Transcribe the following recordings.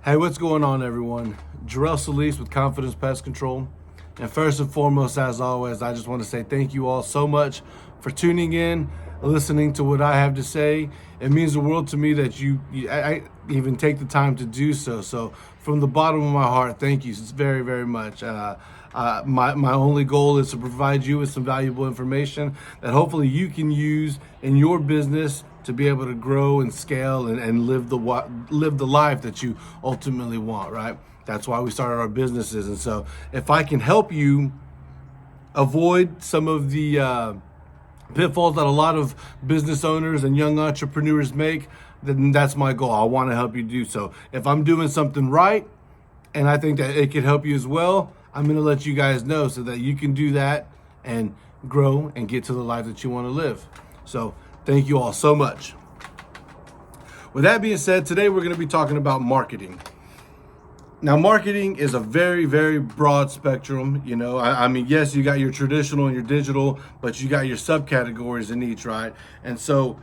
Hey, what's going on, everyone? Jorel.solis with Confidence Pest Control. And first and foremost, as always, I just want to say thank you all so much for tuning in, listening to what I have to say. It means the world to me that I even take the time to do so. So from the bottom of my heart, thank you very, very much. My only goal is to provide you with some valuable information that hopefully you can use in your business to be able to grow and scale and live the life that you ultimately want, right? That's why we started our businesses. And so if I can help you avoid some of the pitfalls that a lot of business owners and young entrepreneurs make, then that's my goal. I want to help you do so. If I'm doing something right and I think that it could help you as well, I'm going to let you guys know so that you can do that and grow and get to the life that you want to live. So thank you all so much. With that being said, today we're going to be talking about marketing. Now, marketing is a very, very broad spectrum. You know, I mean, yes, you got your traditional and your digital, but you got your subcategories in each, right? And so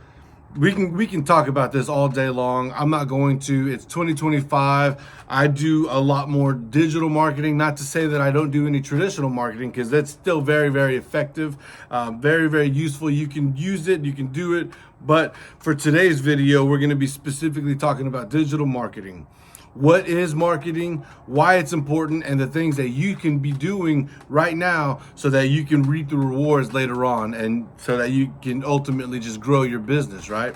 we can talk about this all day long. I'm not going to. It's 2025. I do a lot more digital marketing. Not to say that I don't do any traditional marketing, because that's still very, very effective, very, very useful. You can use it, you can do it. But for today's video, we're going to be specifically talking about digital marketing. What is marketing, why it's important, and the things that you can be doing right now so that you can reap the rewards later on, and so that you can ultimately just grow your business, right?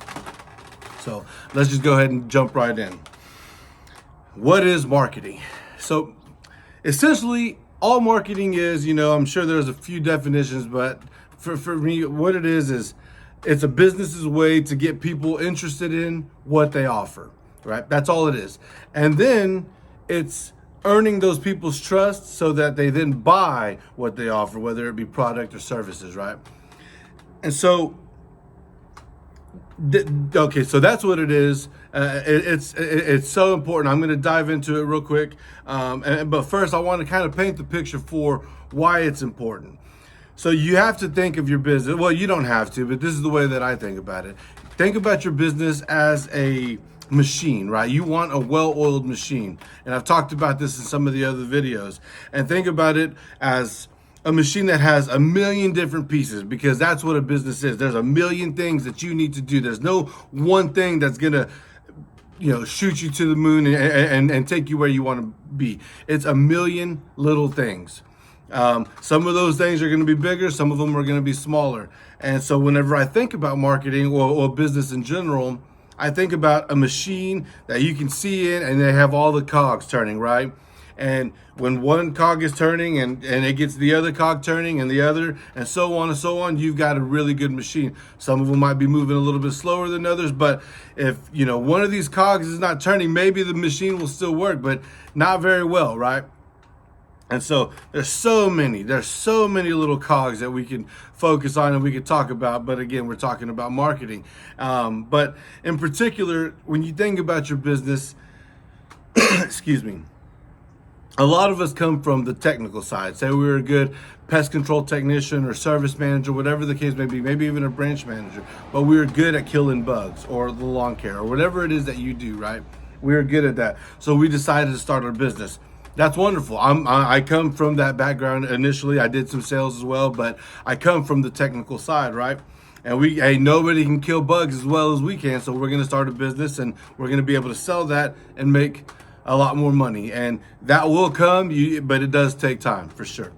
So let's just go ahead and jump right in. What is marketing? So essentially, all marketing is, I'm sure there's a few definitions, but for me, what it is it's a business's way to get people interested in what they offer. Right? That's all it is. And then it's earning those people's trust so that they then buy what they offer, whether it be product or services, right? And so, okay, so that's what it is. It's so important. I'm going to dive into it real quick. But first, I want to kind of paint the picture for why it's important. So you have to think of your business. Well, you don't have to, but this is the way that I think about it. Think about your business as a machine, right? You want a well-oiled machine. And I've talked about this in some of the other videos. And think about it as a machine that has a million different pieces, because that's what a business is. There's a million things that you need to do. There's no one thing that's going to shoot you to the moon and take you where you want to be. It's a million little things. Some of those things are going to be bigger. Some of them are going to be smaller. And so whenever I think about marketing or business in general, I think about a machine that you can see in, and they have all the cogs turning, right? And when one cog is turning and it gets the other cog turning and the other, and so on and so on, you've got a really good machine. Some of them might be moving a little bit slower than others, but if, one of these cogs is not turning, maybe the machine will still work, but not very well, right? And so there's so many little cogs that we can focus on and we can talk about. But again, we're talking about marketing. But in particular, when you think about your business, excuse me, a lot of us come from the technical side. Say we were a good pest control technician or service manager, whatever the case may be, maybe even a branch manager, but we were good at killing bugs or the lawn care or whatever it is that you do, right? We were good at that. So we decided to start our business. That's wonderful. I come from that background initially. I did some sales as well, but I come from the technical side, right? And nobody can kill bugs as well as we can, so we're going to start a business and we're going to be able to sell that and make a lot more money. And that will come, but it does take time for sure.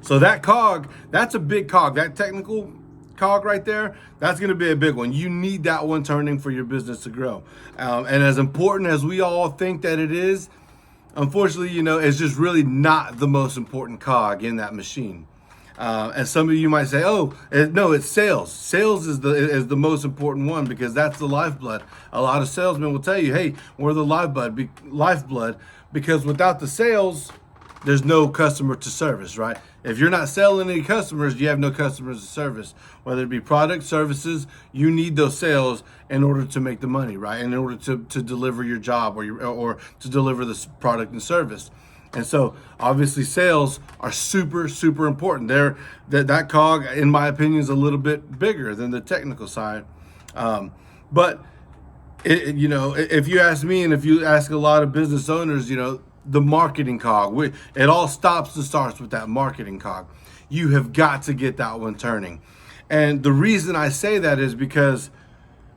So that cog, that's a big cog. That technical cog right there, that's going to be a big one. You need that one turning for your business to grow. And as important as we all think that it is, unfortunately, it's just really not the most important cog in that machine. And some of you might say, no, it's sales. Sales is the most important one, because that's the lifeblood. A lot of salesmen will tell you, hey, we're the lifeblood, because without the sales, there's no customer to service, right? If you're not selling any customers, you have no customers to service. Whether it be product, services, you need those sales in order to make the money, right? In order to deliver your job or to deliver this product and service. And so obviously sales are super, super important. That cog, in my opinion, is a little bit bigger than the technical side. But if you ask me, and if you ask a lot of business owners, the marketing cog, it all stops and starts with that marketing cog. You have got to get that one turning. And the reason I say that is because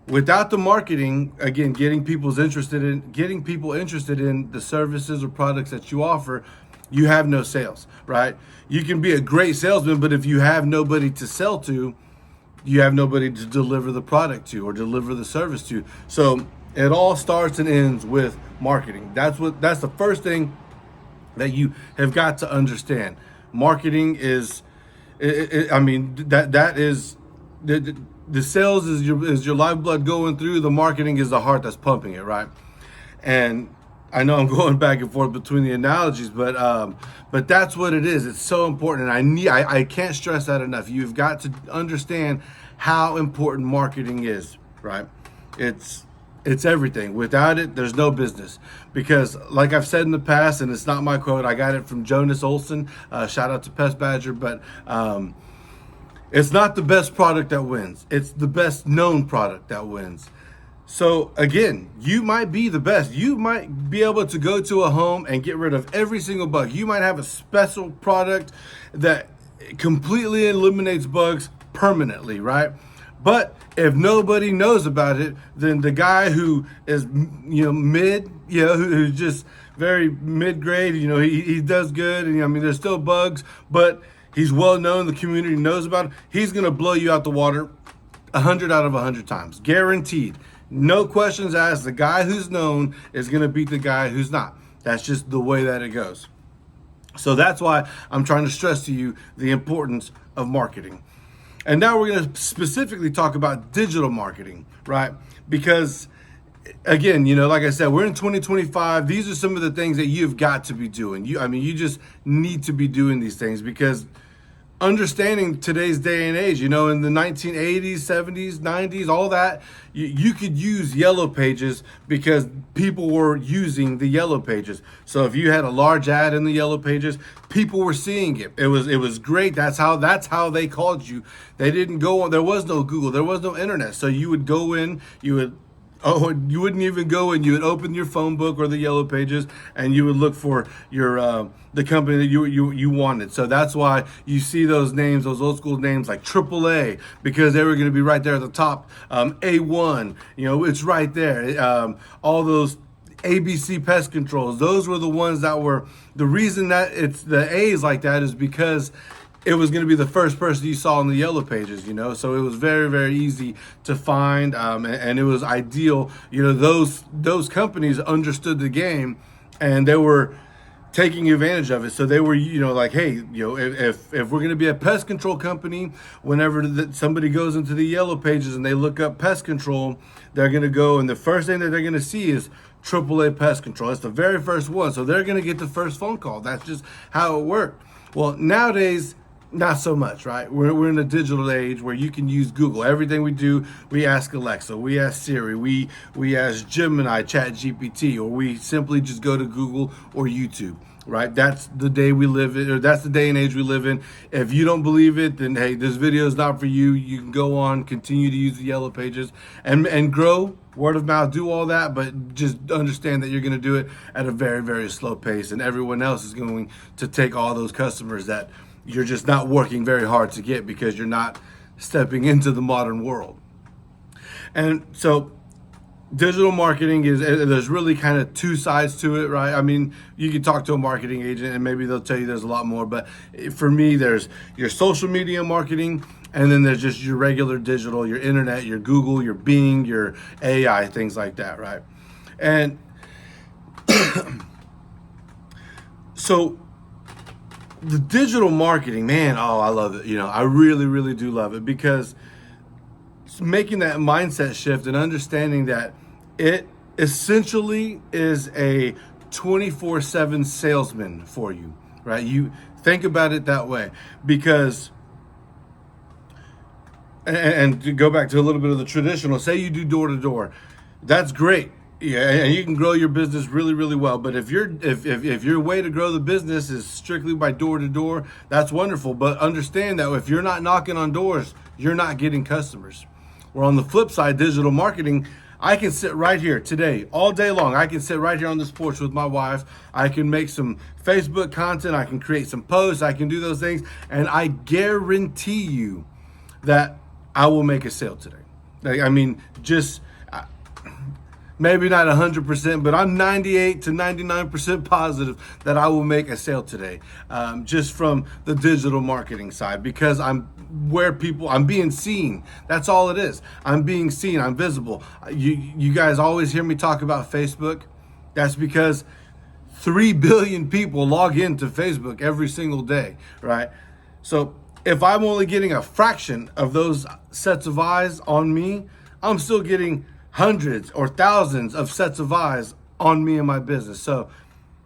without the marketing, again, getting people interested in the services or products that you offer, you have no sales, right? You can be a great salesman, but if you have nobody to sell to, you have nobody to deliver the product to or deliver the service to. So it all starts and ends with marketing. That's the first thing that you have got to understand. Marketing is, that is the sales is your lifeblood going through. The marketing is the heart that's pumping it, right? And I know I'm going back and forth between the analogies, but that's what it is. It's so important, and I can't stress that enough. You've got to understand how important marketing is, right? It's everything. Without it, there's no business. Because, like I've said in the past, and it's not my quote, I got it from Jonas Olson. Shout out to Pest Badger, but it's not the best product that wins. It's the best known product that wins. So again, you might be the best. You might be able to go to a home and get rid of every single bug. You might have a special product that completely eliminates bugs permanently, right? But if nobody knows about it, then the guy who is, who's just very mid-grade, he does good, and there's still bugs, but he's well known, the community knows about it, he's gonna blow you out the water 100 out of 100 times, guaranteed. No questions asked. The guy who's known is going to beat the guy who's not. That's just the way that it goes. So that's why I'm trying to stress to you the importance of marketing. And now we're going to specifically talk about digital marketing, right? Because again, like I said, we're in 2025. These are some of the things that you've got to be doing. You just need to be doing these things, because understanding today's day and age, in the 1980s, 70s, 90s, all that, you could use yellow pages because people were using the yellow pages. So if you had a large ad in the yellow pages, people were seeing it. It was great. That's how they called you. They didn't go on. There was no Google. There was no internet. So you would go in, you wouldn't even go in. You would open your phone book or the yellow pages, and you would look for your the company that you wanted. So that's why you see those names, those old school names like AAA, because they were going to be right there at the top. A1, it's right there. All those ABC pest controls, those were the ones that were the reason that it's the A's like that is because it was going to be the first person you saw in the yellow pages, so it was very, very easy to find, and it was ideal. Those companies understood the game, and they were taking advantage of it. So they were, like, hey, if we're going to be a pest control company, whenever somebody goes into the yellow pages and they look up pest control, they're going to go, and the first thing that they're going to see is AAA pest control. It's the very first one. So they're going to get the first phone call. That's just how it worked. Well, nowadays, not so much, right? We're in a digital age where you can use Google. Everything we do, we ask Alexa, we ask Siri, we ask Gemini, ChatGPT, or we simply just go to Google or YouTube, right? That's the day we live in, or that's the day and age we live in. If you don't believe it, then hey, this video is not for you. You can go on, continue to use the yellow pages and grow, word of mouth, do all that, but just understand that you're going to do it at a very, very slow pace, and everyone else is going to take all those customers that you're just not working very hard to get because you're not stepping into the modern world. And so digital marketing there's really kind of two sides to it, right? You can talk to a marketing agent and maybe they'll tell you there's a lot more, but for me, there's your social media marketing, and then there's just your regular digital, your internet, your Google, your Bing, your AI, things like that, right? And so the digital marketing, man, I love it. I really, really do love it, because it's making that mindset shift and understanding that it essentially is a 24/7 salesman for you, right? You think about it that way, because, and to go back to a little bit of the traditional, say you do door to door, that's great. Yeah, and you can grow your business really, really well. But if your way to grow the business is strictly by door to door, that's wonderful. But understand that if you're not knocking on doors, you're not getting customers. Or on the flip side, digital marketing, I can sit right here today, all day long. I can sit right here on this porch with my wife. I can make some Facebook content. I can create some posts. I can do those things. And I guarantee you that I will make a sale today. I mean, just maybe not 100%, but I'm 98 to 99% positive that I will make a sale today, just from the digital marketing side, because I'm being seen. That's all it is. I'm being seen. I'm visible. You guys always hear me talk about Facebook. That's because 3 billion people log into Facebook every single day, right? So if I'm only getting a fraction of those sets of eyes on me, I'm still getting hundreds or thousands of sets of eyes on me and my business. So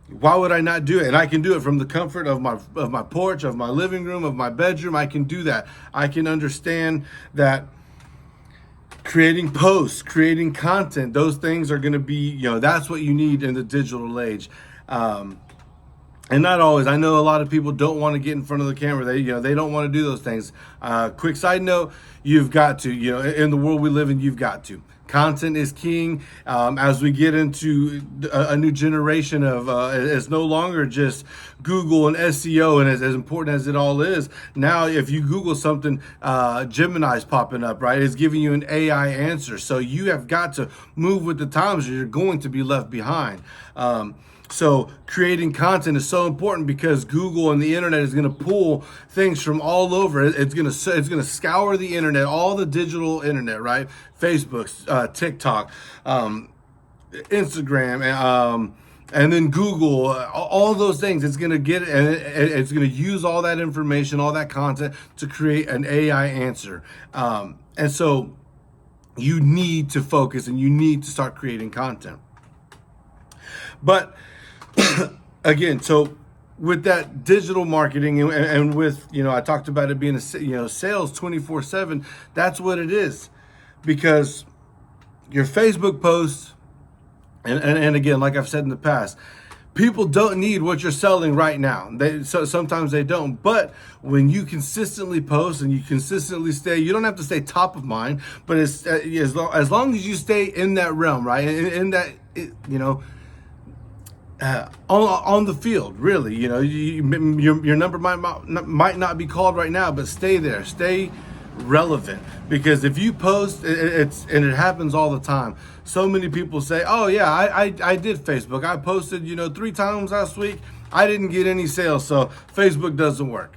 why would I not do it? And I can do it from the comfort of my porch, of my living room, of my bedroom. I can do that. I can understand that creating posts, creating content, those things are going to be, that's what you need in the digital age. And not always. I know a lot of people don't want to get in front of the camera. They don't want to do those things. Quick side note, you've got to, in the world we live in, you've got to. Content is king. As we get into a new generation of, it's no longer just Google and SEO, and as important as it all is, now if you Google something, Gemini's popping up, right? It's giving you an AI answer. So you have got to move with the times or you're going to be left behind. So creating content is so important because Google and the internet is going to pull things from all over. It's going to scour the internet, all the digital internet, right? Facebook, TikTok, Instagram, and then Google, all those things. It's going to get and it's going to use all that information, all that content to create an AI answer. And so you need to focus and you need to start creating content. But again, so with that digital marketing and with, I talked about it being sales 24/7, that's what it is. Because your Facebook posts, and again, like I've said in the past, people don't need what you're selling right now. Sometimes they don't. But when you consistently post and you consistently stay, you don't have to stay top of mind, but as long as you stay in that realm, right? In that, on the field, really, your number might not be called right now, but stay there, stay relevant. Because if you post, it happens all the time. So many people say, "Oh yeah, I did Facebook. I posted 3 times last week. I didn't get any sales, so Facebook doesn't work."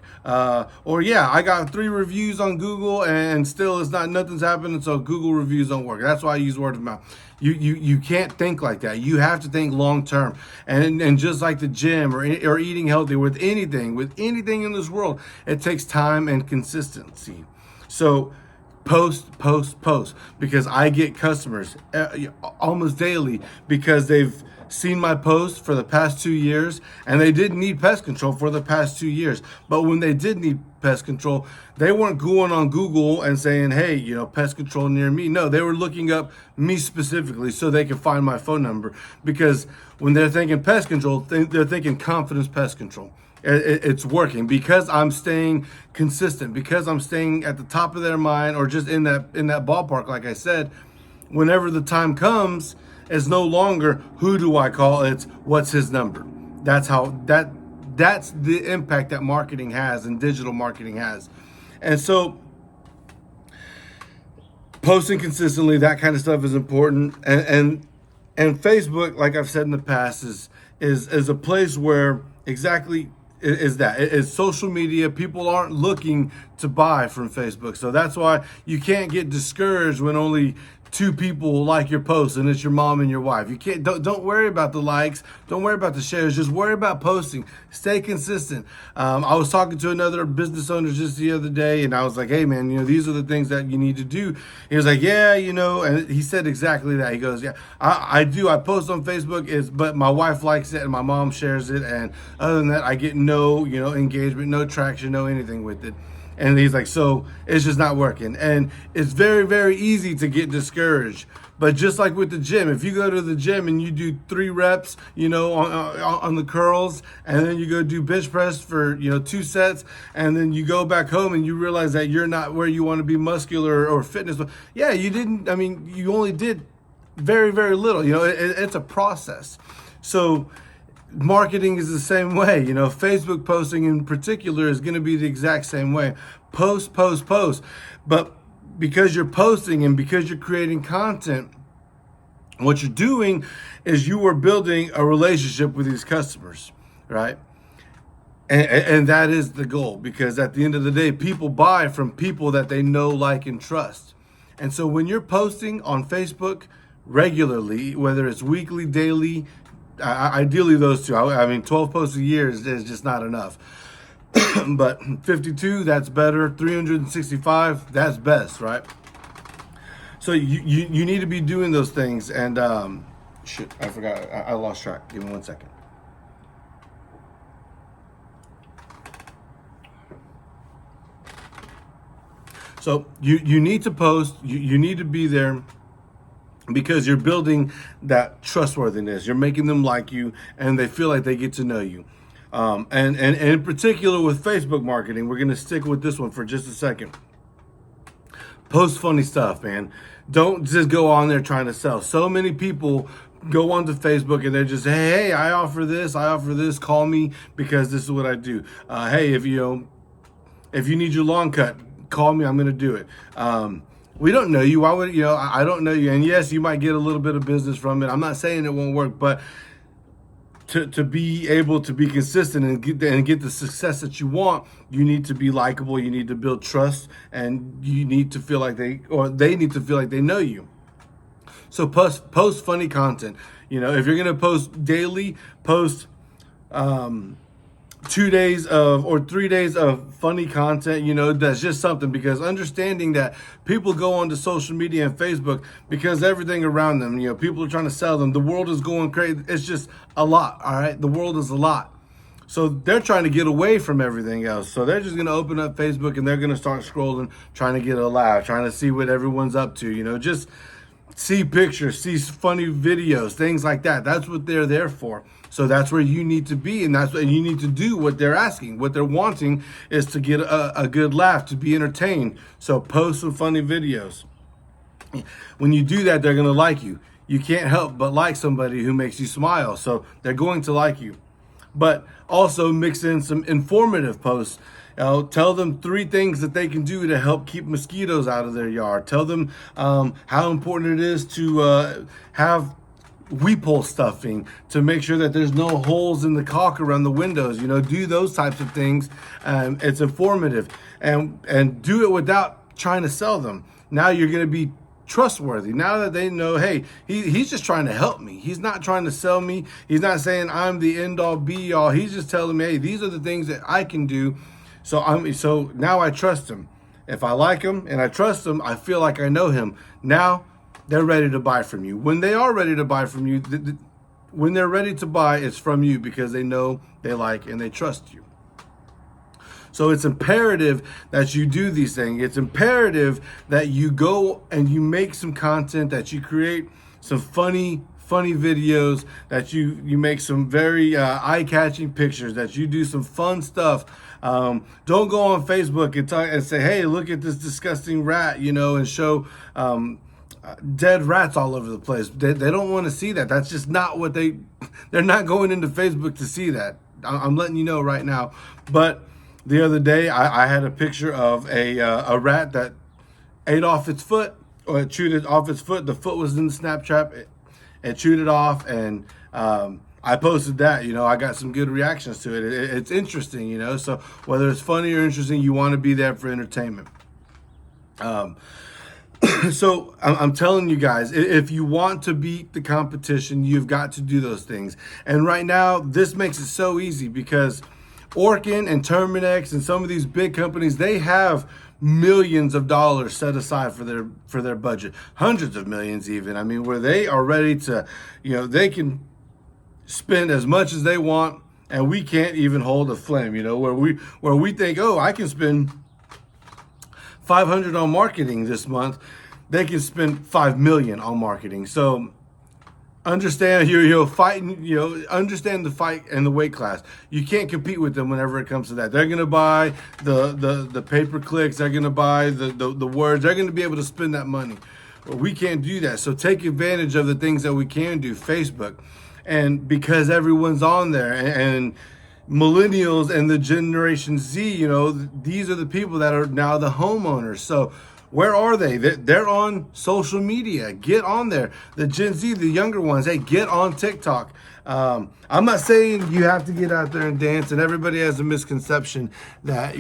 Or yeah, I got 3 reviews on Google and still nothing's happening, so Google reviews don't work. That's why I use word of mouth. You can't think like that. You have to think long term. And just like the gym or eating healthy, with anything in this world, it takes time and consistency. So post, because I get customers almost daily because they've seen my post for the past 2 years and they didn't need pest control for the past 2 years. But when they did need pest control, they weren't going on Google and saying, "Hey, pest control near me." No, they were looking up me specifically so they could find my phone number. Because when they're thinking pest control, they're thinking confidence pest control. It's working because I'm staying consistent, because I'm staying at the top of their mind, or just in that ballpark. Like I said, whenever the time comes, it's no longer who do I call, it's what's his number. That's the impact that marketing has and digital marketing has. And so posting consistently, that kind of stuff is important. And Facebook, like I've said in the past, is a place where exactly is that. It's social media. People aren't looking to buy from Facebook. So that's why you can't get discouraged when only 2 people like your post and it's your mom and your wife. You can't, don't worry about the likes, don't worry about the shares, just worry about posting. Stay consistent. I was talking to another business owner just the other day and I was like, "Hey man, these are the things that you need to do." He was like, "Yeah, and he said exactly that. He goes, "Yeah, I do. I post on Facebook, but my wife likes it and my mom shares it. And other than that, I get no, engagement, no traction, no anything with it." And he's like, "So it's just not working." And it's very, very easy to get discouraged. But just like with the gym, if you go to the gym and you do 3 reps, on the curls, and then you go do bench press for, 2 sets, and then you go back home and you realize that you're not where you want to be muscular or fitness. Yeah, you only did very, very little. It's a process. So marketing is the same way. Facebook posting in particular is going to be the exact same way. Post, post, post. But because you're posting and because you're creating content, what you're doing is you are building a relationship with these customers, right? And that is the goal, because at the end of the day, people buy from people that they know, like, and trust. And so when you're posting on Facebook regularly, whether it's weekly, daily, ideally those two. I mean, 12 posts a year is just not enough. But 52, that's better. 365, that's best, right? So you need to be doing those things. And shit, I forgot. I lost track. Give me 1 second. So you need to post. You need to be there, because you're building that trustworthiness. You're making them like you, and they feel like they get to know you. And in particular with Facebook marketing, we're going to stick with this one for just a second. Post funny stuff, man. Don't just go on there trying to sell. So many people go onto Facebook and they're just, hey, I offer this, call me because this is what I do. Hey, if you need your lawn cut, call me, I'm going to do it. We don't know you. Why would I don't know you. And yes, you might get a little bit of business from it. I'm not saying it won't work, but to be able to be consistent and get the success that you want, you need to be likable. You need to build trust, and you need to feel like they need to feel like they know you. So post funny content. If you're gonna post daily, post 2 days or 3 days of funny content. That's just something, because understanding that people go onto social media and Facebook because everything around them, people are trying to sell them. The world is going crazy. It's just a lot. All right. The world is a lot. So they're trying to get away from everything else. So they're just going to open up Facebook and they're going to start scrolling, trying to get a laugh, trying to see what everyone's up to, just see pictures, see funny videos, things like that. That's what they're there for. So that's where you need to be, and that's what you need to do. What they're asking, what they're wanting is to get a good laugh, to be entertained. So post some funny videos. When you do that, they're going to like you. You can't help but like somebody who makes you smile. So they're going to like you. But also mix in some informative posts. Tell them 3 things that they can do to help keep mosquitoes out of their yard. Tell them how important it is to have weep hole stuffing to make sure that there's no holes in the caulk around the windows. Do those types of things. It's informative, and do it without trying to sell them. Now you're going to be trustworthy. Now that they know, hey, he's just trying to help me. He's not trying to sell me. He's not saying I'm the end all be all. He's just telling me, hey, these are the things that I can do. So now I trust him. If I like him and I trust him, I feel like I know him. Now they're ready to buy from you. When they are ready to buy from you, when they're ready to buy, it's from you, because they know, they like, and they trust you. So it's imperative that you do these things. It's imperative that you go and you make some content, that you create some funny videos, that you make some very eye-catching pictures, that you do some fun stuff. Don't go on Facebook and say, hey, look at this disgusting rat, and show dead rats all over the place. They don't want to see that. That's just not what they're not going into Facebook to see that. I'm letting you know right now. But the other day, I had a picture of a rat that ate off its foot, or it chewed it off its foot. The foot was in the Snapchat. It chewed it off, and I posted that. I got some good reactions to it. It's interesting, So whether it's funny or interesting, you want to be there for entertainment. So I'm telling you guys, if you want to beat the competition, you've got to do those things. And right now, this makes it so easy, because Orkin and Terminex and some of these big companies, they have millions of dollars set aside for their budget, hundreds of millions even. I mean, where they are ready to, they can spend as much as they want, and we can't even hold a flame. Where we think, oh, I can spend $500 on marketing this month, they can spend $5 million on marketing. So understand you're fighting, understand the fight and the weight class. You can't compete with them whenever it comes to that. They're going to buy the pay-per-clicks. They're going to buy the words. They're going to be able to spend that money. Well, we can't do that. So take advantage of the things that we can do. Facebook. And because everyone's on there, and millennials and the Generation Z, these are the people that are now the homeowners. So where are they? They're on social media. Get on there. The Gen Z, the younger ones, hey, get on TikTok. I'm not saying you have to get out there and dance, and everybody has a misconception that,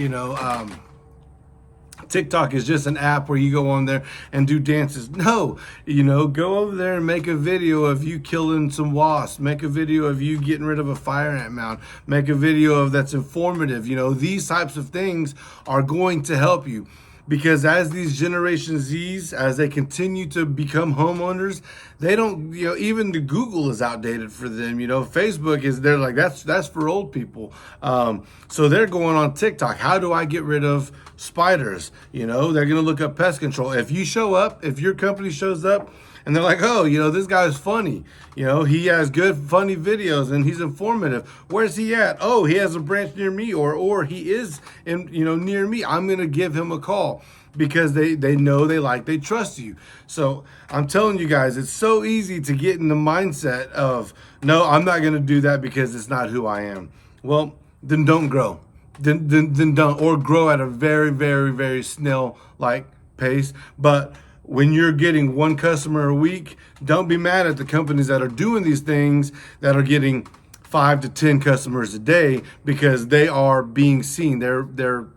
TikTok is just an app where you go on there and do dances. No, go over there and make a video of you killing some wasps. Make a video of you getting rid of a fire ant mound. Make a video of that's informative. These types of things are going to help you. Because as these Generation Zs, as they continue to become homeowners, they don't, even the Google is outdated for them. Facebook they're like, that's for old people. So they're going on TikTok. How do I get rid of spiders? They're going to look up pest control. If your company shows up, and they're like, oh, this guy's funny. He has good, funny videos and he's informative. Where's he at? Oh, he has a branch near me, or he is near me. I'm going to give him a call because they know, they trust you. So I'm telling you guys, it's so easy to get in the mindset of, no, I'm not going to do that because it's not who I am. Well, then don't grow. Then don't, or grow at a very, very, very snail-like pace. But when you're getting one customer a week, don't be mad at the companies that are doing these things that are getting 5 to 10 customers a day, because they are being seen. They're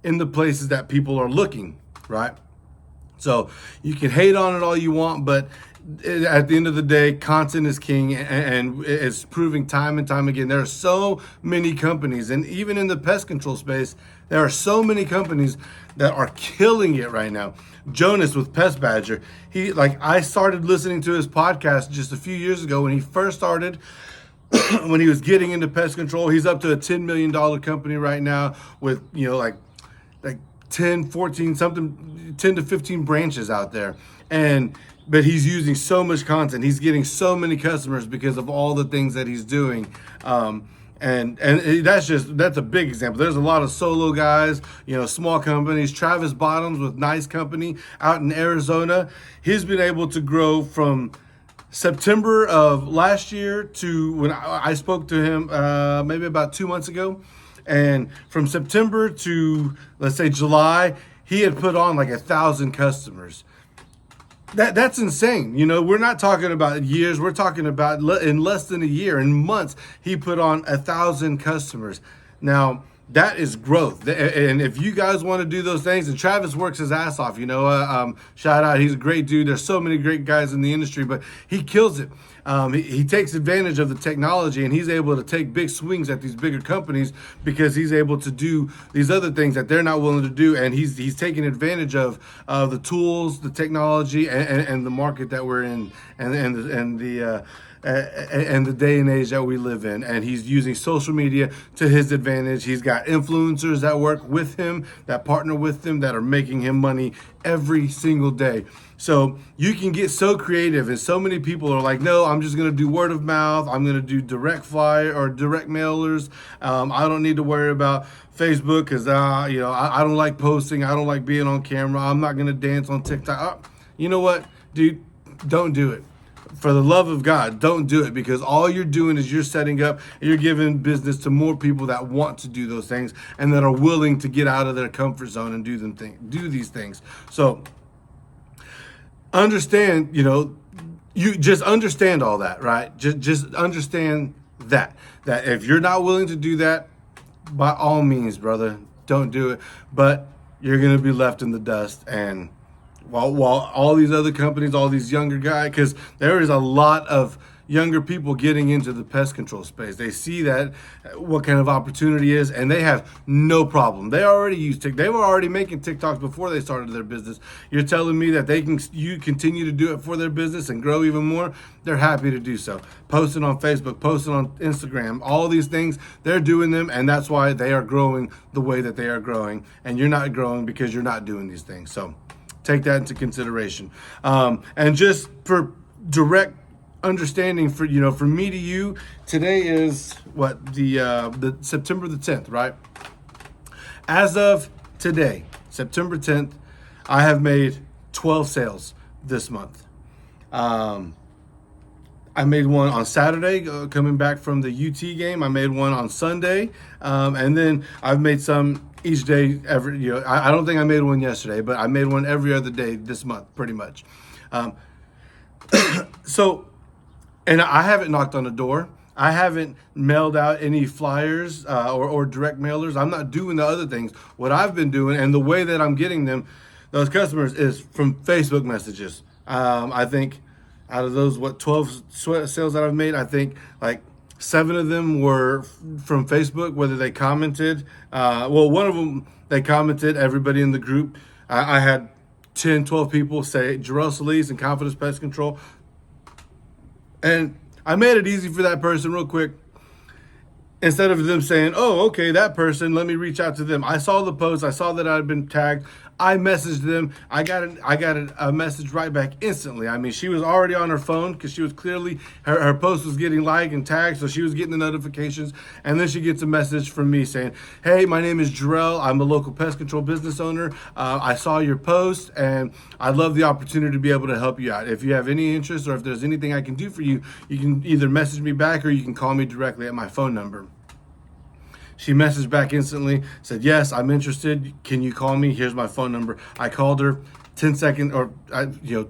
in the places that people are looking, right? So you can hate on it all you want, but at the end of the day, content is king, and it's proving time and time again. There are so many companies, and even in the pest control space, there are so many companies that are killing it right now. Jonas with Pest Badger, I started listening to his podcast just a few years ago when he first started. When he was getting into pest control, he's up to a $10 million company right now with, like 10, 14, something, 10 to 15 branches out there. But he's using so much content. He's getting so many customers because of all the things that he's doing. And that's a big example. There's a lot of solo guys, small companies. Travis Bottoms with Nice Company out in Arizona. He's been able to grow from September of last year to when I spoke to him maybe about 2 months ago. And from September to, let's say, July, he had put on like 1,000 customers. That's insane. We're not talking about years. We're talking about in less than a year, in months, he put on 1,000 customers. Now, that is growth. And if you guys want to do those things, and Travis works his ass off, shout out. He's a great dude. There's so many great guys in the industry, but he kills it. He takes advantage of the technology, and he's able to take big swings at these bigger companies because he's able to do these other things that they're not willing to do. And he's taking advantage of the tools, the technology, and the market that we're in, and the day and age that we live in. And he's using social media to his advantage. He's got influencers that work with him, that partner with him, that are making him money every single day. So you can get so creative, and so many people are like, no, I'm just going to do word of mouth. I'm going to do direct flyer or direct mailers. I don't need to worry about Facebook because, I don't like posting. I don't like being on camera. I'm not going to dance on TikTok. You know what, dude? Don't do it. For the love of God, don't do it, because all you're doing is you're setting up and you're giving business to more people that want to do those things and that are willing to get out of their comfort zone and do these things. So understand, you just understand all that, right? Just understand that if you're not willing to do that, by all means, brother, don't do it. But you're going to be left in the dust. And while all these other companies, all these younger guys, because there is a lot of younger people getting into the pest control space. They see that what kind of opportunity is, and they have no problem. They already use TikTok. They were already making TikToks before they started their business. You're telling me that you continue to do it for their business and grow even more? They're happy to do so. Posting on Facebook, posting on Instagram, all these things, they're doing them, and that's why they are growing the way that they are growing. And you're not growing because you're not doing these things. So take that into consideration. And just for direct understanding, for me to you, today is the September the 10th, right? As of today, September 10th, I have made 12 sales this month. I made one on Saturday coming back from the UT game. I made one on Sunday, and then I've made some each day. I don't think I made one yesterday, but I made one every other day this month, pretty much. So, and I haven't knocked on the door. I haven't mailed out any flyers or direct mailers. I'm not doing the other things. What I've been doing, and the way that I'm getting them, those customers, is from Facebook messages. I think out of those 12 sales that I've made, I think like 7 of them were from Facebook, whether they commented. One of them, they commented, everybody in the group. I had 10, 12 people say Jorel.solis and Confidence Pest Control. And I made it easy for that person real quick. Instead of them saying, oh, okay, that person, let me reach out to them. I saw the post. I saw that I had been tagged. I messaged them. I got a message right back instantly. I mean, she was already on her phone because she was clearly, her post was getting liked and tagged, so she was getting the notifications. And then she gets a message from me saying, hey, my name is Jorel. I'm a local pest control business owner. I saw your post, and I'd love the opportunity to be able to help you out. If you have any interest or if there's anything I can do for you, you can either message me back or you can call me directly at my phone number. She messaged back instantly, said, yes, I'm interested. Can you call me? Here's my phone number. I called her. 10 seconds or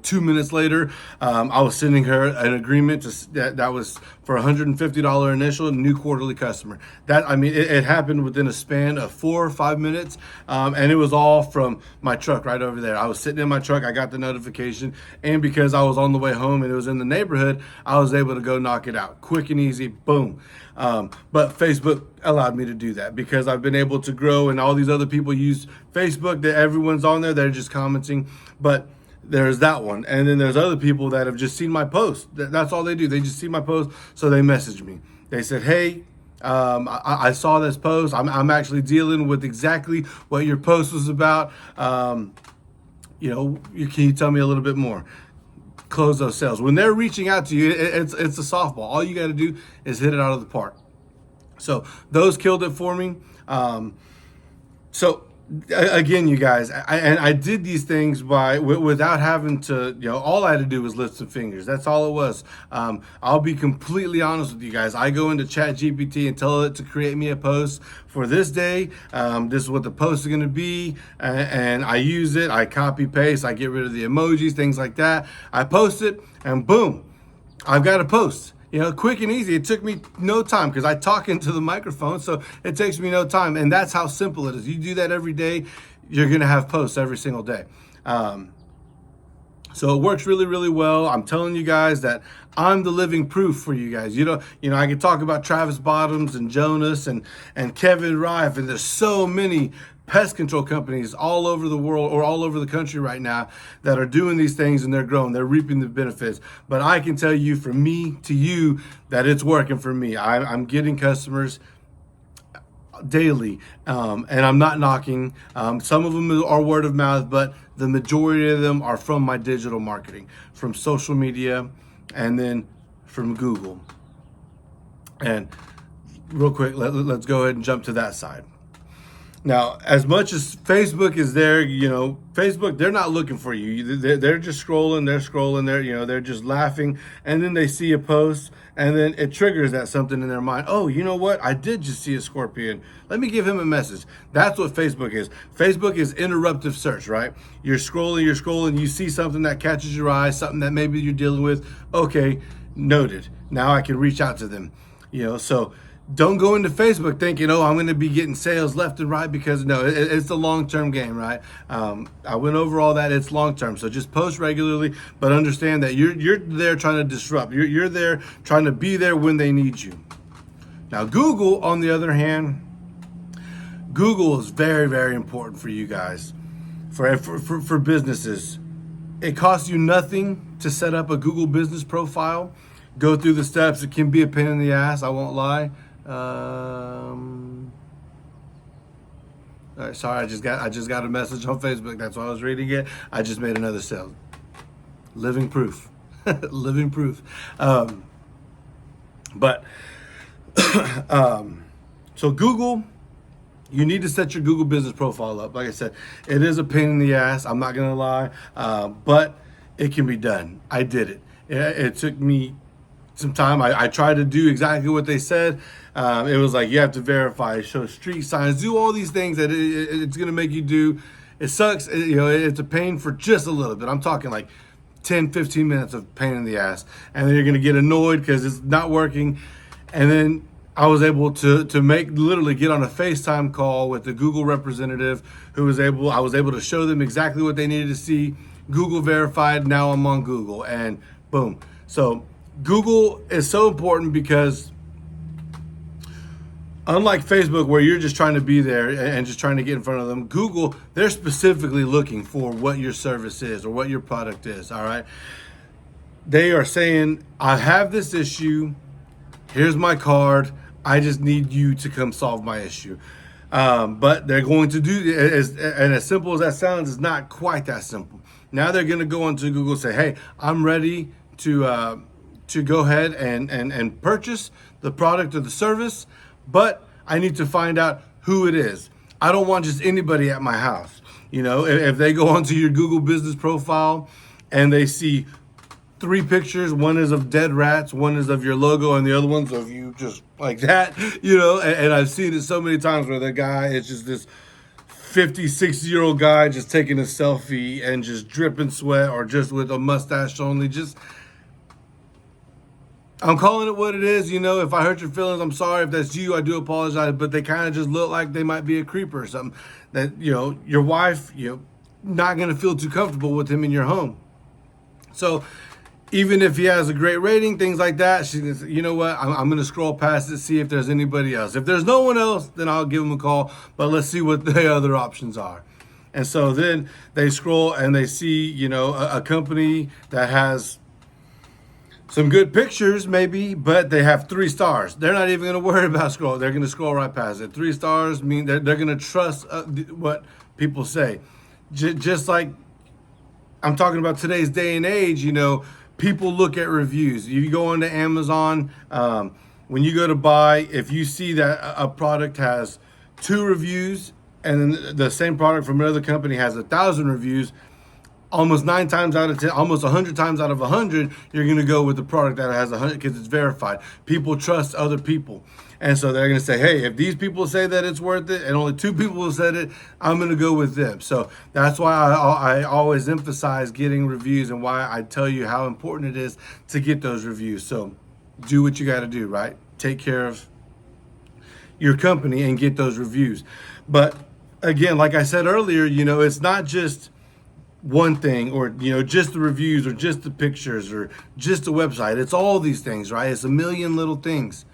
2 minutes later, I was sending her an agreement that was for $150 initial, new quarterly customer. It happened within a span of 4 or 5 minutes, and it was all from my truck right over there. I was sitting in my truck, I got the notification, and because I was on the way home and it was in the neighborhood, I was able to go knock it out, quick and easy, boom. But Facebook allowed me to do that because I've been able to grow, and all these other people use Facebook. That everyone's on there, they're just commenting. But there's that one, and then there's other people that have just seen my post. That's all they do. They just see my post, so they message me. They said, hey, I saw this post. I'm actually dealing with exactly what your post was about. Can you tell me a little bit more? Close those sales. When they're reaching out to you, it's a softball. All you got to do is hit it out of the park. So those killed it for me. So again, you guys, I did these things without having to, all I had to do was lift some fingers. That's all it was. I'll be completely honest with you guys. I go into ChatGPT and tell it to create me a post for this day. This is what the post is going to be. And I use it. I copy paste. I get rid of the emojis, things like that. I post it and boom, I've got a post. Quick and easy. It took me no time because I talk into the microphone, so it takes me no time. And that's how simple it is. You do that every day, you're going to have posts every single day. So it works really, really well. I'm telling you guys that I'm the living proof for you guys. I can talk about Travis Bottoms and Jonas and Kevin Rife, and there's so many pest control companies all over the world or all over the country right now that are doing these things, and they're growing, they're reaping the benefits. But I can tell you, from me to you, that it's working for me. I'm getting customers daily, and I'm not knocking. Some of them are word of mouth, but the majority of them are from my digital marketing, from social media, and then from Google. And real quick, let's go ahead and jump to that side. Now, as much as Facebook is there, Facebook, they're not looking for you. They're just scrolling, they're just laughing. And then they see a post, and then it triggers that something in their mind. Oh, you know what? I did just see a scorpion. Let me give him a message. That's what Facebook is. Facebook is interruptive search, right? You're scrolling, you see something that catches your eye, something that maybe you're dealing with. Okay, noted. Now I can reach out to them. So don't go into Facebook thinking, I'm going to be getting sales left and right, because no, it's a long-term game, right? I went over all that. It's long-term. So just post regularly, but understand that you're there trying to disrupt. You're there trying to be there when they need you. Now, Google, on the other hand, Google is very, very important for you guys, for businesses. It costs you nothing to set up a Google business profile. Go through the steps. It can be a pain in the ass, I won't lie. All right, sorry, I just got a message on Facebook. That's why I was reading it. I just made another sale. Living proof. Living proof. So Google, you need to set your Google business profile up. Like I said, it is a pain in the ass. I'm not gonna lie, but It can be done. I did it. It took me some time. I tried to do exactly what they said. It was like you have to verify, show street signs, do all these things that it's going to make you do. It sucks. It's a pain for just a little bit. I'm talking like 10, 15 minutes of pain in the ass. And then you're going to get annoyed because it's not working. And then I was able to literally get on a FaceTime call with the Google representative I was able to show them exactly what they needed to see. Google verified. Now I'm on Google, and boom. So Google is so important because unlike Facebook, where you're just trying to be there and just trying to get in front of them, Google, they're specifically looking for what your service is or what your product is. All right. They are saying, I have this issue. Here's my card. I just need you to come solve my issue. But they're going to do, and as simple as that sounds, it's not quite that simple. Now they're going to go onto Google and say, hey, I'm ready to go ahead and purchase the product or the service, but I need to find out who it is. I don't want just anybody at my house. If they go onto your Google business profile and they see 3 pictures, one is of dead rats, one is of your logo, and the other one's of you just like that, and I've seen it so many times where the guy is just this 50, 60-year-old guy just taking a selfie and just dripping sweat or just with a mustache only. I'm calling it what it is. If I hurt your feelings, I'm sorry. If that's you, I do apologize. But they kind of just look like they might be a creeper or something that, your wife, not going to feel too comfortable with him in your home. So even if he has a great rating, things like that, she's going to say, you know what, I'm going to scroll past it, see if there's anybody else. If there's no one else, then I'll give them a call. But let's see what the other options are. And so then they scroll and they see, a company that has some good pictures maybe, but they have 3 stars. They're not even going to worry about scroll. They're going to scroll right past it. 3 stars mean they're going to trust what people say. Just like I'm talking about today's day and age, people look at reviews. You go into Amazon, when you go to buy, if you see that a product has 2 reviews and then the same product from another company has 1,000 reviews, almost 9 times out of 10, almost 100 times out of 100, you're going to go with the product that has 100 because it's verified. People trust other people. And so they're going to say, hey, if these people say that it's worth it and only 2 people have said it, I'm going to go with them. So that's why I always emphasize getting reviews and why I tell you how important it is to get those reviews. So do what you got to do, right? Take care of your company and get those reviews. But again, like I said earlier, it's not just one thing or, just the reviews or just the pictures or just the website. It's all these things, right? It's a million little things.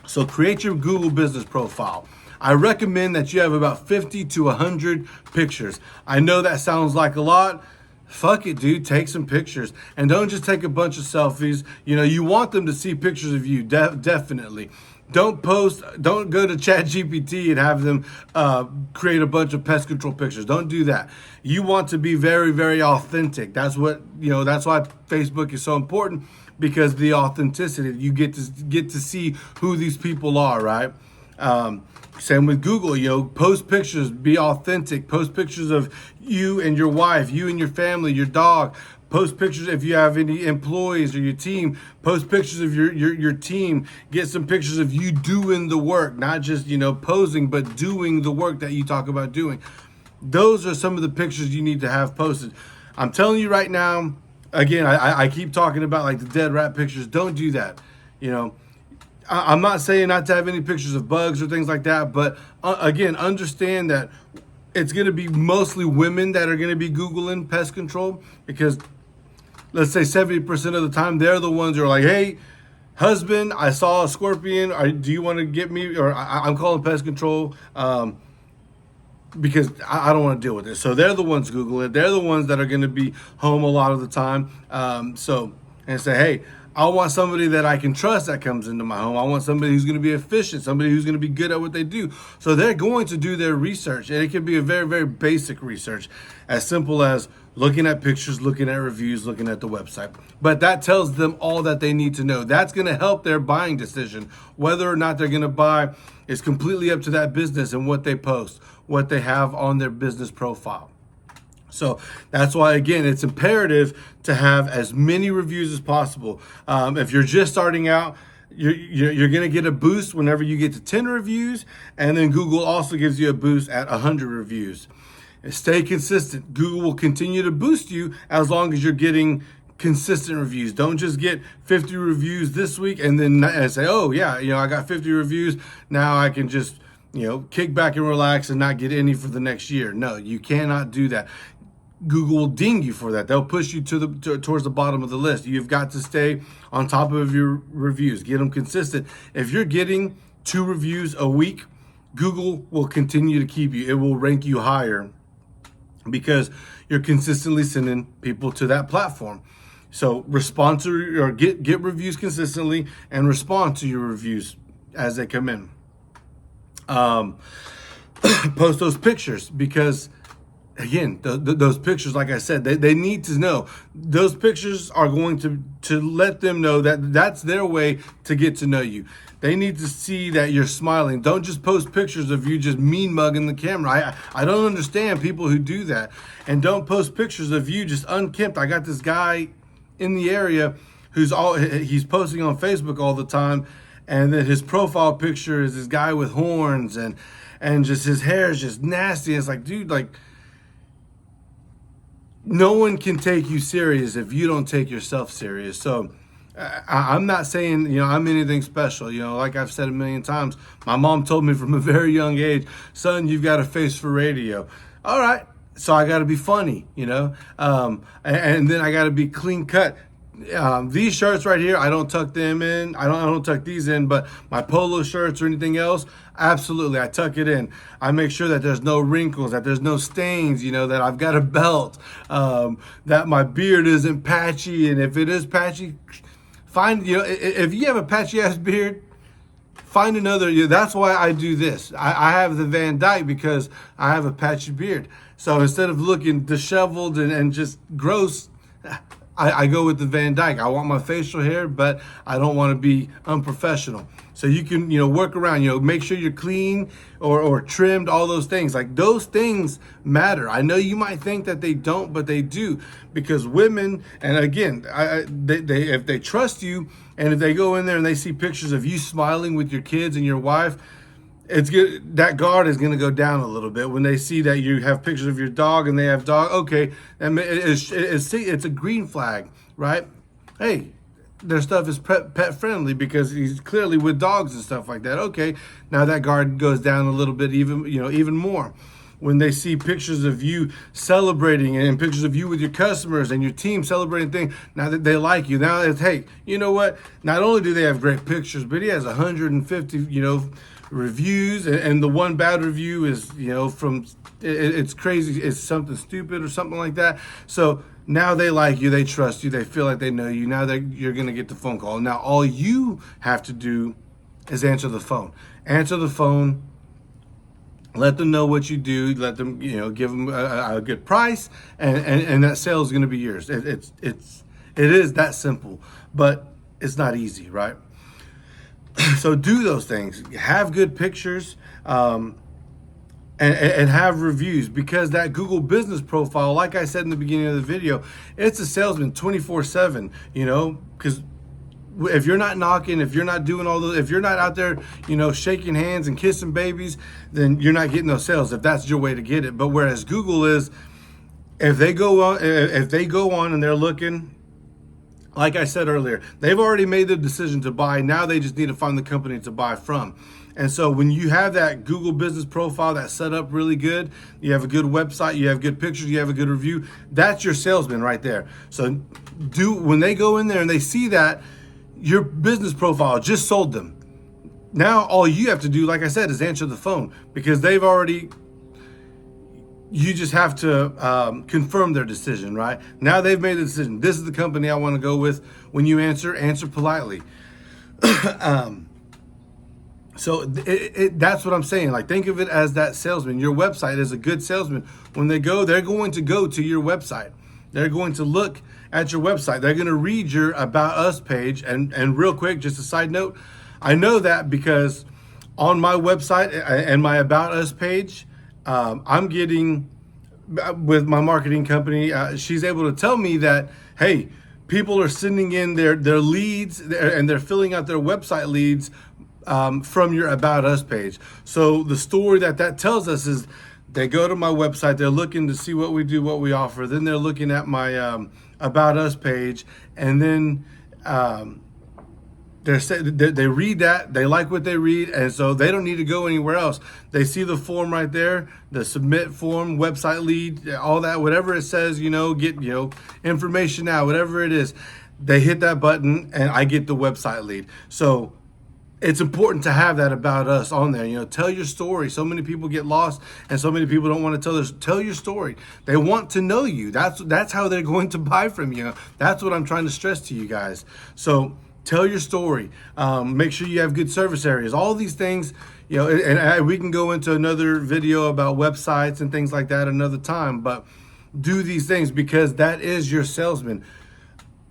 So create your Google business profile. I recommend that you have about 50 to 100 pictures. I know that sounds like a lot. Fuck it, dude. Take some pictures. And don't just take a bunch of selfies. You want them to see pictures of you, definitely. Don't go to ChatGPT and have them create a bunch of pest control pictures. Don't do that. You want to be very, very authentic. That's what, that's why Facebook is so important, because the authenticity, you get to see who these people are, right? Same with Google, post pictures, be authentic, post pictures of you and your wife, you and your family, your dog. Post pictures if you have any employees or your team. Post pictures of your team. Get some pictures of you doing the work, not just, posing, but doing the work that you talk about doing. Those are some of the pictures you need to have posted. I'm telling you right now, again, I keep talking about like the dead rat pictures. Don't do that. I'm not saying not to have any pictures of bugs or things like that, but again, understand that it's going to be mostly women that are going to be Googling pest control, because let's say 70% of the time, they're the ones who are like, hey, husband, I saw a scorpion. Do you want to get me? Or I'm calling pest control because I don't want to deal with this. So they're the ones Googling it. They're the ones that are going to be home a lot of the time. And say, hey, I want somebody that I can trust that comes into my home. I want somebody who's going to be efficient, somebody who's going to be good at what they do. So they're going to do their research, and it can be a very, very basic research, as simple as looking at pictures, looking at reviews, looking at the website. But that tells them all that they need to know. That's going to help their buying decision. Whether or not they're going to buy is completely up to that business and what they post, what they have on their business profile. So that's why, again, it's imperative to have as many reviews as possible. If you're just starting out, you're going to get a boost whenever you get to 10 reviews, and then Google also gives you a boost at 100 reviews. And stay consistent. Google will continue to boost you as long as you're getting consistent reviews. Don't just get 50 reviews this week and then say, oh yeah, I got 50 reviews. Now I can just, kick back and relax and not get any for the next year. No, you cannot do that. Google will ding you for that. They'll push you towards the bottom of the list. You've got to stay on top of your reviews. Get them consistent. If you're getting 2 reviews a week, Google will continue to keep you. It will rank you higher because you're consistently sending people to that platform. So respond to or get reviews consistently and respond to your reviews as they come in. Post those pictures because, again, those pictures, like I said, they need to know. Those pictures are going to let them know that that's their way to get to know you. They need to see that you're smiling. Don't just post pictures of you just mean mugging the camera. I don't understand people who do that. And don't post pictures of you just unkempt. I got this guy in the area he's posting on Facebook all the time, and then his profile picture is this guy with horns and just his hair is just nasty. It's like, dude, like, no one can take you serious if you don't take yourself serious. So I'm not saying, I'm anything special. Like I've said a million times, my mom told me from a very young age, son, you've got a face for radio. All right. So I got to be funny, and then I got to be clean cut. These shirts right here, I don't tuck them in. I don't tuck these in, but my polo shirts or anything else, absolutely, I tuck it in. I make sure that there's no wrinkles, that there's no stains, that I've got a belt, that my beard isn't patchy. And if it is patchy, if you have a patchy ass beard, find another. That's why I do this. I have the Van Dyke because I have a patchy beard. So instead of looking disheveled and just gross, I go with the Van Dyke. I want my facial hair, but I don't want to be unprofessional. So you can, work around, make sure you're clean or trimmed, all those things. Like, those things matter. I know you might think that they don't, but they do, because women, and again, they if they trust you, and if they go in there and they see pictures of you smiling with your kids and your wife, it's good. That guard is going to go down a little bit when they see that you have pictures of your dog and they have dog. Okay, it's a green flag, right? Hey, their stuff is pet friendly because he's clearly with dogs and stuff like that. Okay, now that guard goes down a little bit, even more. When they see pictures of you celebrating and pictures of you with your customers and your team celebrating things, now that they like you, now it's, hey, you know what? Not only do they have great pictures, but he has 150, reviews, and the one bad review is, it's crazy, it's something stupid or something like that. So now they like you, they trust you, they feel like they know you. Now that you're going to get the phone call. Now all you have to do is answer the phone. Answer the phone. Let them know what you do. Let them, give them a good price, and that sale is going to be yours. It is that simple, but it's not easy, right? So do those things. Have good pictures, and have reviews, because that Google business profile, like I said in the beginning of the video, it's a salesman 24/7. Because if you're not knocking, if you're not doing all those, if you're not out there, shaking hands and kissing babies, then you're not getting those sales, if that's your way to get it. But whereas Google is, if they go on and they're looking, like I said earlier, they've already made the decision to buy. Now they just need to find the company to buy from. And so when you have that Google business profile that's set up really good, you have a good website, you have good pictures, you have a good review, that's your salesman right there. So when they go in there and they see that, your business profile just sold them. Now all you have to do, like I said, is answer the phone, because you just have to confirm their decision, right? Now they've made the decision. This is the company I want to go with. When you answer politely. So that's what I'm saying. Like, think of it as that salesman. Your website is a good salesman. When they go, they're going to go to your website. They're going to look at your website. They're going to read your About Us page. And real quick, just a side note, I know that because on my website and my About Us page, I'm getting with my marketing company, she's able to tell me that, hey, people are sending in their leads and they're filling out their website leads from your About Us page. So the story that tells us is they go to my website, they're looking to see what we do, what we offer. Then they're looking at my About Us page, and then they read that, they like what they read, and so they don't need to go anywhere else. They see the form right there, the submit form, website lead, all that, whatever it says, get, information out, whatever it is. They hit that button and I get the website lead. So it's important to have that About Us on there. Tell your story. So many people get lost, and so many people don't want to tell your story. They want to know you. That's how they're going to buy from you. That's what I'm trying to stress to you guys. So tell your story. Make sure you have good service areas. All these things, and we can go into another video about websites and things like that another time. But do these things because that is your salesman.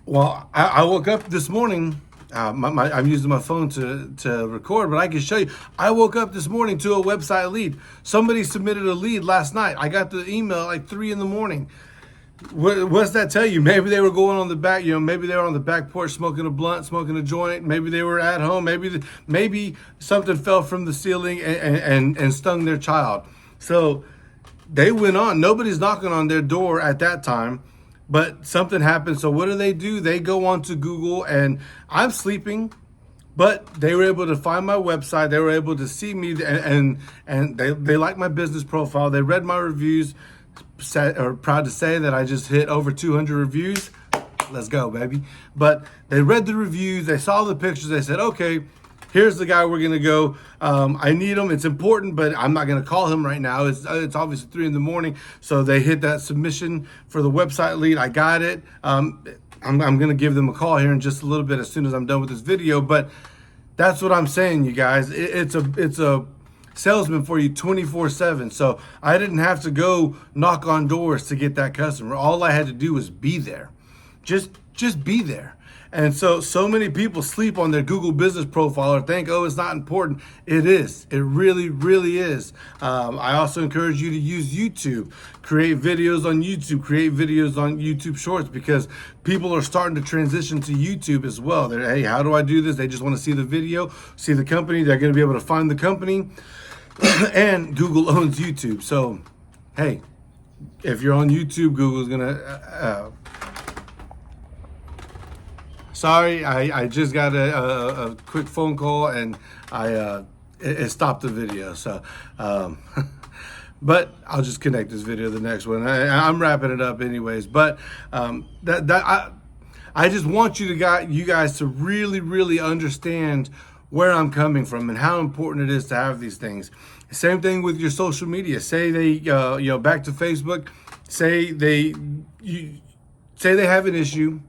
Well, I woke up this morning. I'm using my phone to record, but I can show you. I woke up this morning to a website lead. Somebody submitted a lead last night. I got the email like 3 a.m. What's that tell you? Maybe they were going on the back, maybe they were on the back porch smoking a blunt, smoking a joint. Maybe they were at home. Maybe something fell from the ceiling and stung their child. So they went on. Nobody's knocking on their door at that time, but something happened. So what do? They go onto Google, and I'm sleeping, but they were able to find my website. They were able to see me, and they like my business profile. They read my reviews. Proud to say that I just hit over 200 reviews. Let's go, baby. But they read the reviews, they saw the pictures, they said, okay, here's the guy we're gonna go. I need him, it's important, but I'm not gonna call him right now. It's obviously 3 a.m. So they hit that submission for the website lead. I got it. I'm gonna give them a call here in just a little bit as soon as I'm done with this video. But that's what I'm saying, you guys. It's a salesman for you 24/7. So I didn't have to go knock on doors to get that customer. All I had to do was be there. Just be there. And so many people sleep on their Google business profile or think, oh, it's not important. It is. It really, really is. I also encourage you to use YouTube. Create videos on YouTube. Create videos on YouTube Shorts, because people are starting to transition to YouTube as well. They're, hey, how do I do this? They just want to see the video, see the company. They're going to be able to find the company. And Google owns YouTube. So, hey, if you're on YouTube, Google's going to... Sorry, I just got a quick phone call, and it stopped the video. So, but I'll just connect this video to the next one. I'm wrapping it up anyways. But I just want you guys to really, really understand where I'm coming from and how important it is to have these things. Same thing with your social media. Say they, back to Facebook. Say they have an issue.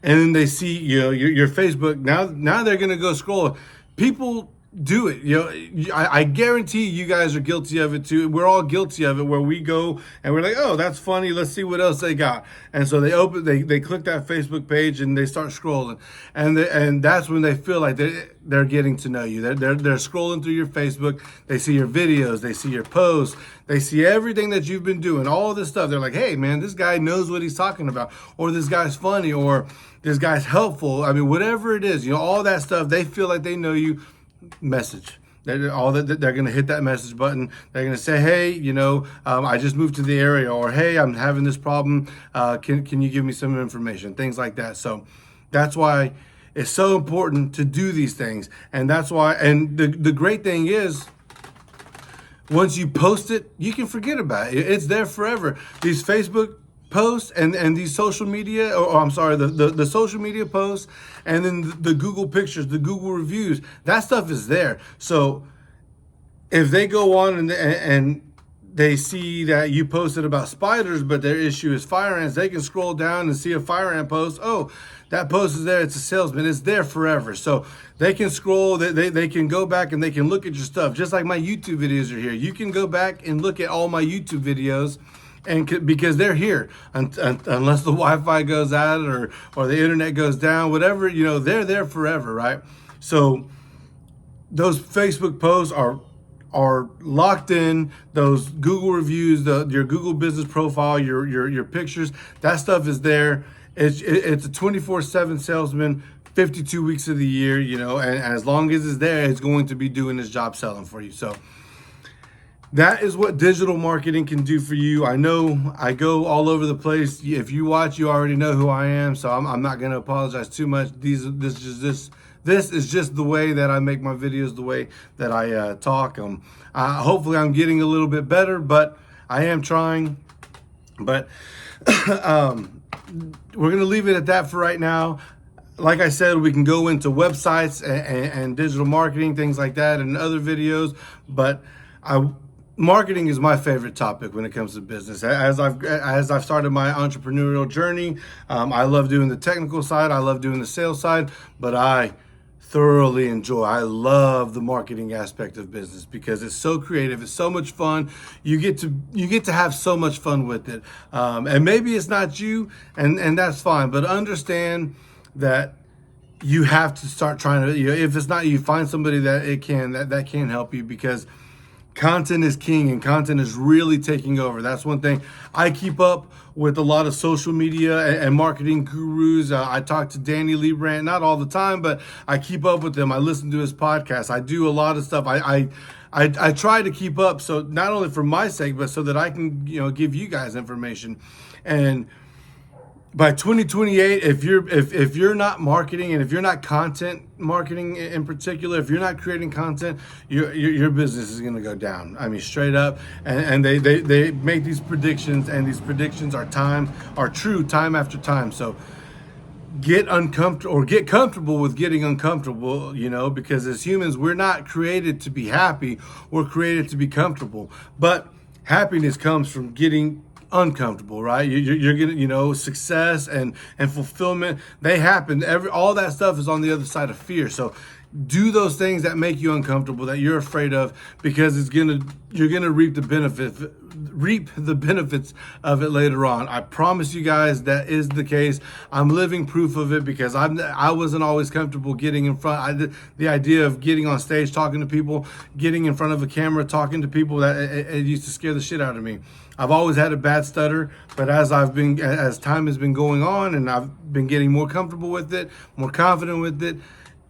And then they see, your Facebook. Now they're gonna go scroll. People do it. I guarantee you guys are guilty of it too. We're all guilty of it, where we go and we're like, oh, that's funny. Let's see what else they got. And so they click that Facebook page and they start scrolling, and that's when they feel like they're getting to know you. They're scrolling through your Facebook. They see your videos. They see your posts. They see everything that you've been doing. All this stuff. They're like, hey, man, this guy knows what he's talking about, or this guy's funny, or this guy's helpful. I mean, whatever it is, all that stuff. They feel like they know you. Message. They're going to hit that message button. They're going to say, hey, I just moved to the area, or hey, I'm having this problem. Can you give me some information? Things like that. So that's why it's so important to do these things. And that's why, and the great thing is, once you post it, you can forget about it. It's there forever. These Facebook posts and these social media, or I'm sorry, the social media posts, and then the Google pictures, the Google reviews, that stuff is there. So if they go on and they see that you posted about spiders, but their issue is fire ants, they can scroll down and see a fire ant post. Oh, that post is there. It's a salesman. It's there forever. So they can scroll, they can go back and they can look at your stuff. Just like my YouTube videos are here. You can go back and look at all my YouTube videos, and because they're here, unless the Wi-Fi goes out or the internet goes down, whatever, they're there forever, right? So those Facebook posts are are locked in. Those Google reviews, your Google business profile, your pictures, that stuff is there. It's a 24/7 salesman, 52 weeks of the year, and as long as it's there, it's going to be doing its job selling for you. So that is what digital marketing can do for you. I know I go all over the place. If you watch, you already know who I am, so I'm not going to apologize too much. This is just the way that I make my videos, the way that I talk. Hopefully I'm getting a little bit better, but I am trying. But we're going to leave it at that for right now. Like I said, we can go into websites and digital marketing, things like that, in other videos. But marketing is my favorite topic when it comes to business. As I've started my entrepreneurial journey, I love doing the technical side. I love doing the sales side, but I thoroughly enjoy. I love the marketing aspect of business because it's so creative. It's so much fun. You get to have so much fun with it. And maybe it's not you, and that's fine. But understand that you have to start trying to. If it's not you, find somebody that can help you, because content is king and content is really taking over. That's one thing. I keep up with a lot of social media and marketing gurus. I talk to Danny Liebrand, not all the time, but I keep up with him. I listen to his podcast. I do a lot of stuff. I try to keep up, so not only for my sake, but so that I can give you guys information. And by 2028, if you're not marketing, and if you're not content marketing in particular, if you're not creating content, your business is going to go down. I mean, straight up. And they make these predictions, and these predictions are true time after time. So get uncomfortable, or get comfortable with getting uncomfortable, because as humans, we're not created to be happy. We're created to be comfortable. But happiness comes from getting uncomfortable, right? You're gonna, success and fulfillment, they happen. All that stuff is on the other side of fear. So do those things that make you uncomfortable, that you're afraid of, because you're gonna reap the benefits of it later on. I promise you guys that is the case. I'm living proof of it, because I wasn't always comfortable getting in front. The idea of getting on stage, talking to people, getting in front of a camera, talking to people, that it used to scare the shit out of me. I've always had a bad stutter, but as time has been going on, and I've been getting more comfortable with it, more confident with it,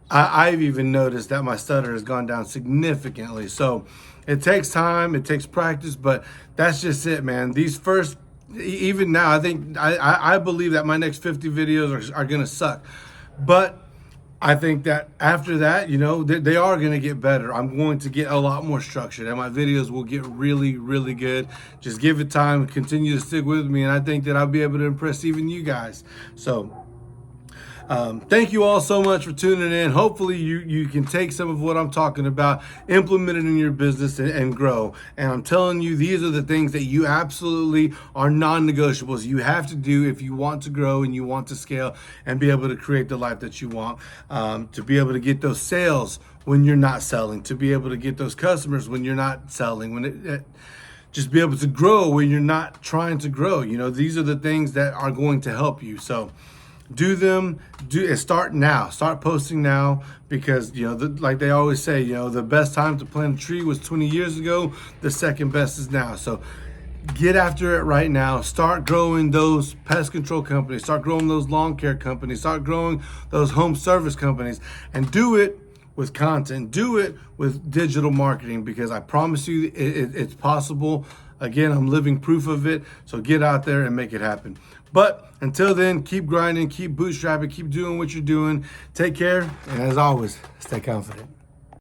I've even noticed that my stutter has gone down significantly. So it takes time, it takes practice, but that's just it, man. Even now, I believe that my next 50 videos are going to suck. But I think that after that, they are going to get better. I'm going to get a lot more structured, and my videos will get really, really good. Just give it time, continue to stick with me, and I think that I'll be able to impress even you guys. So thank you all so much for tuning in. Hopefully you can take some of what I'm talking about, implement it in your business, and grow. And I'm telling you, these are the things that you absolutely are non-negotiables. You have to do if you want to grow and you want to scale and be able to create the life that you want, to be able to get those sales when you're not selling, to be able to get those customers when you're not selling, just be able to grow when you're not trying to grow. These are the things that are going to help you. So do them. Start now. Start posting now, because like they always say, the best time to plant a tree was 20 years ago. The second best is now. So get after it right now. Start growing those pest control companies. Start growing those lawn care companies. Start growing those home service companies, and do it with content. Do it with digital marketing, because I promise you it's possible. Again, I'm living proof of it. So get out there and make it happen. But until then, keep grinding, keep bootstrapping, keep doing what you're doing. Take care, and as always, stay confident.